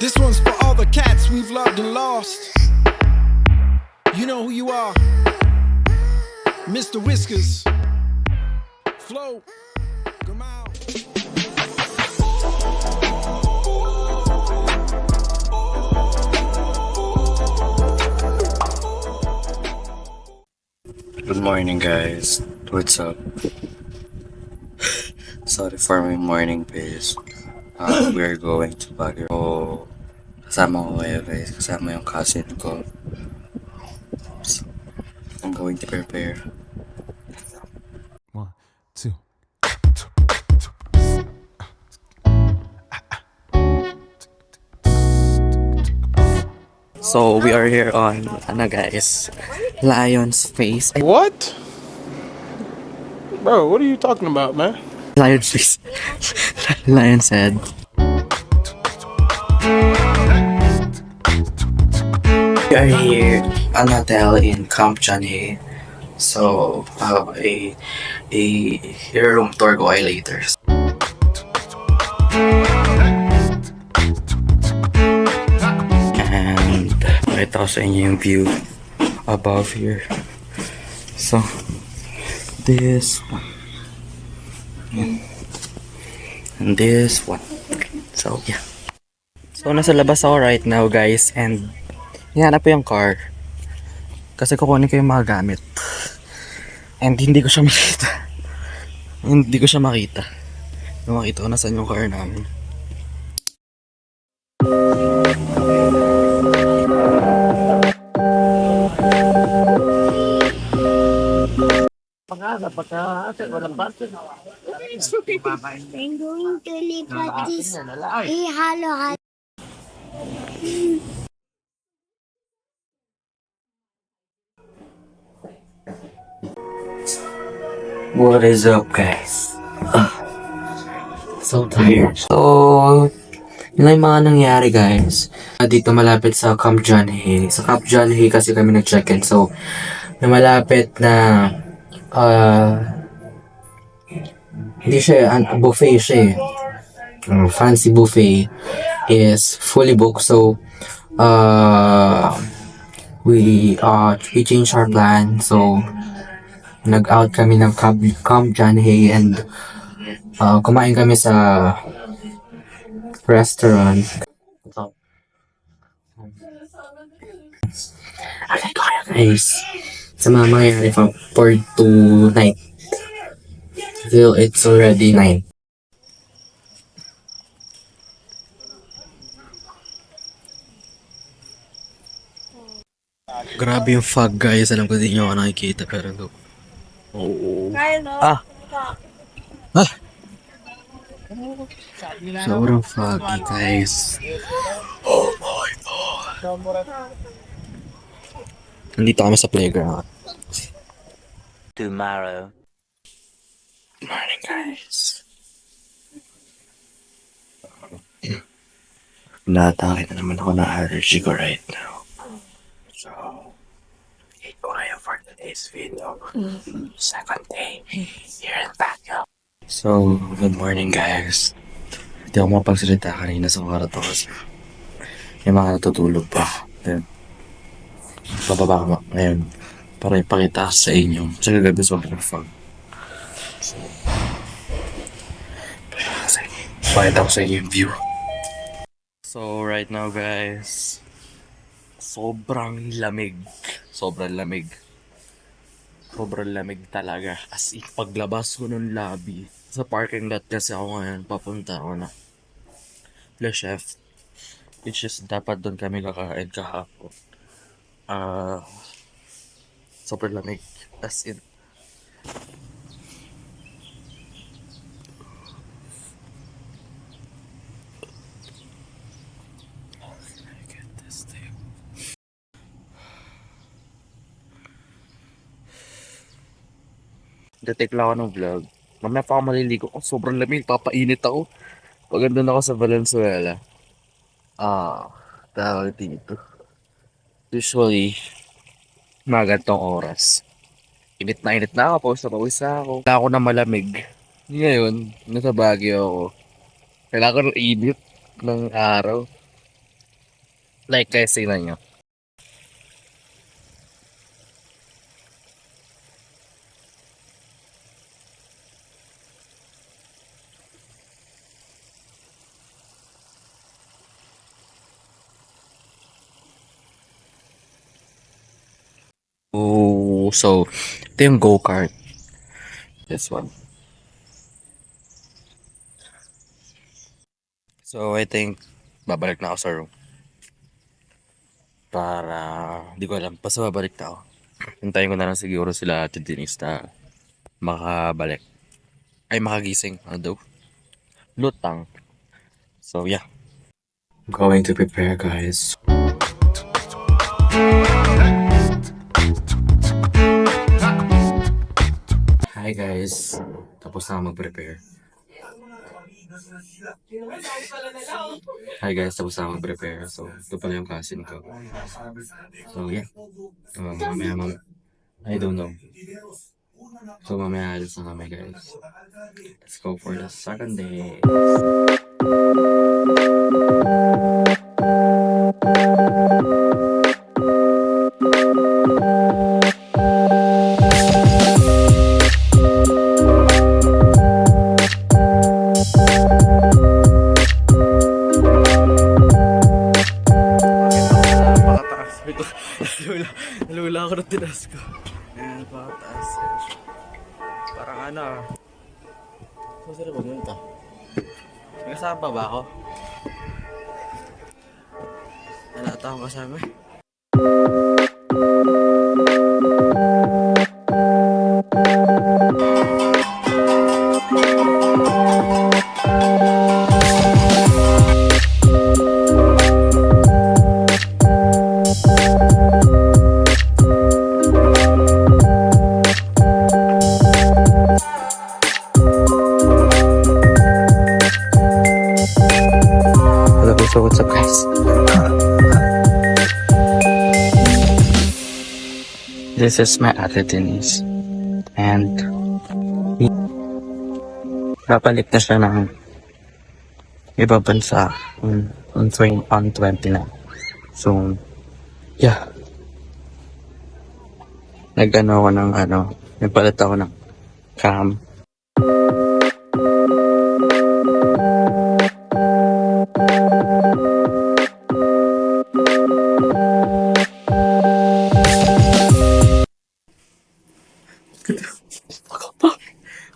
This one's for all the cats we've loved and lost. You know who you are. Mr. Whiskers. Flo. Gamal. Good morning, guys. What's up? Sorry for my morning pace. We're going to Baguio. So, kasama ko kayo, guys. Kasama yung cousin ko. So, I'm going to prepare. 1, 2. So, we are here on, guys? Lion's Face. What? Bro, what are you talking about, man? Lion's Face. Lion's Head. We are here at an hotel in Camp Chanhae. So, a room tour ko ay later. And pakita ko sa inyo yung view above here. So, this one. And this one. So, yeah. So, nasa labas ako right now, guys. And, hinahanap ko yung car. Kasi kukunin ko yung mga gamit. And hindi ko siya makita. Hindi ko siya makita. Yung makita ko nasan yung car namin. I'm going to lipat this. Halo. What is up, guys? So tired. So, yun lang yung mga nangyari, guys. Dito malapit sa Camp Chanhae. Sa Camp Chanhae kasi kami nag-check-in. So, may malapit na hindi siya, buffet siya eh. Fancy buffet is fully booked. So, we changed our plan. So, nag-out kami ng Camp Chanhae and kumain kami sa restaurant. Okay, guys. Sa mga mangyayari for tonight. Till it's already 9. Grabe yung fog, guys. Alam ko hindi nyo ako nakikita pero oh. Sobrang foggy, guys. Oh my God. Nandito kami sa playground. Tomorrow. Good morning, guys. Natake na naman ako ng allergy ko right now. So, hate ko kayo for today's video. Second day here in Baguio. So, good morning, guys. Hindi ako mapagsalita kanina sa kwarto kasi may mga natutulog pa. Then, bababa ko ngayon para ipakita sa inyo. Sa kagabi sobrang fog. So, pakita ko sa inyo yung view. So, right now, guys, sobrang lamig. Sobrang lamig. Sobrang lamig talaga. As in, paglabas ko ng lobby, sa parking lot kasi ako ngayon, papunta ako na Le Chef. Which is, dapat doon kami kakain kahapon. Sobrang lamig. As in, detect lang ako ng vlog. Mamaya pa ako maliligo. Oh, sobrang lamig. Papainit ako. Pag andun ako sa Valenzuela. Tawag dito. Usually, mga gantong oras. Init na ako. Pawis na ako. Kailangan ko na malamig. Ngayon, nasa Baguio ako. Kailangan ko ng init ng araw. Like, guys, tingnan nyo. Oh, so, ito yung go-kart. This one. So, I think, babalik na ako sa room. Para, di ko alam, basta babalik na ako. Hintayin ko na lang siguro sila Ate Denise na makabalik. Ay, makagising. Ano daw? Lutang. So, yeah. I'm going to prepare, guys. Hi, guys. Tapos na ako mag-prepare. Hi, guys. Tapos na ako mag-prepare. So, ito pala yung cousin ko. So, yeah. Mamaya, I don't know. So, mamaya alis na kami, guys. Let's go for the second day. Nalula ako ng tinas ko. Ayan, pakataas. Parang ano. Saan sila pumunta? May kasama ba ako? Wala ata akong kasama eh. So, what's up, guys? This is my Ate Denise. And papalit na siya ng ibang bansa on 20 na. So, yeah. Nag-ano ako ng nagpalit ako ng cam.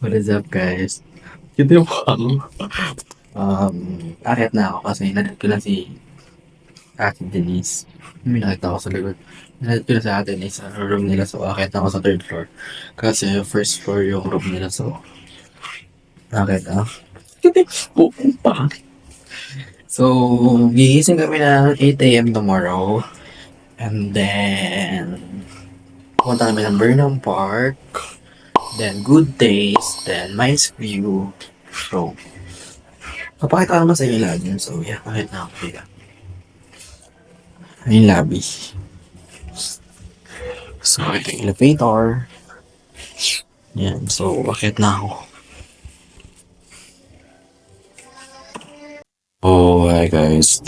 What is up, guys? Kita yung ako. Akit na ako kasi nalit ko lang si Ate Denise. May nakita ako sa likod. Nalit ko lang si Ate Denise sa room nila. So, akit na ako sa third floor. Kasi first floor yung room nila. So, akit na. Kita yung pa. So, gigising kami na 8 a.m. tomorrow. And then, punta kami ng Burnham Park. Then, Good Days. Then, Nice View. So, papakita ko naman sa inyo lahat yun. So, yeah, kahit na ako kaya. Ayun, lobby. So, ito yung elevator. Yan, so, bakit na ako? Oh, hi guys.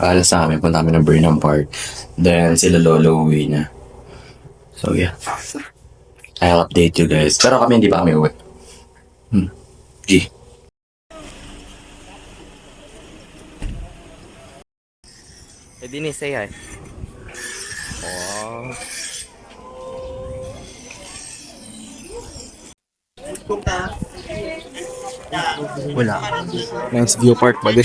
Alas na kami. Punta kami ng Burnham Park. Then, sila Lolo uwi na. So, yeah. I'll update you guys. Pero kami hindi pa kami uwi. G. Hey, Denise, say hi. Oh. Wala. Nice view park ba din?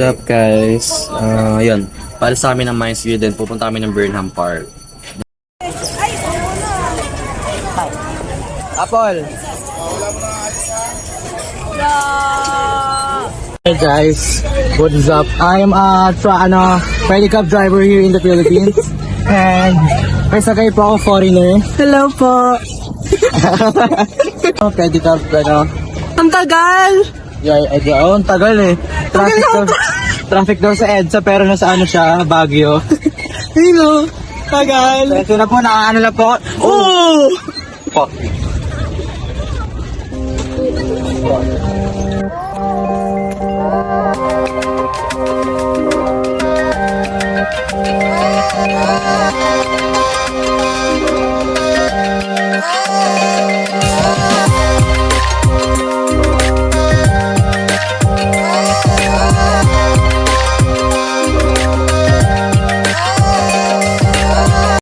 What's up, guys? Yun. Para sa amin ng Mines View din, pupunta kami ng Burnham Park. Apple! Hey guys, what's up? I'm pedicab driver here in the Philippines. And may sakay po ako foreigner. Hello po. Pedicab, ano. Ang tagal! Ang tagal eh. Traffic daw sa EDSA pero nasa ano siya, Baguio. Hello. Tagal. Ito na po, nakaano na po. Oh! Po.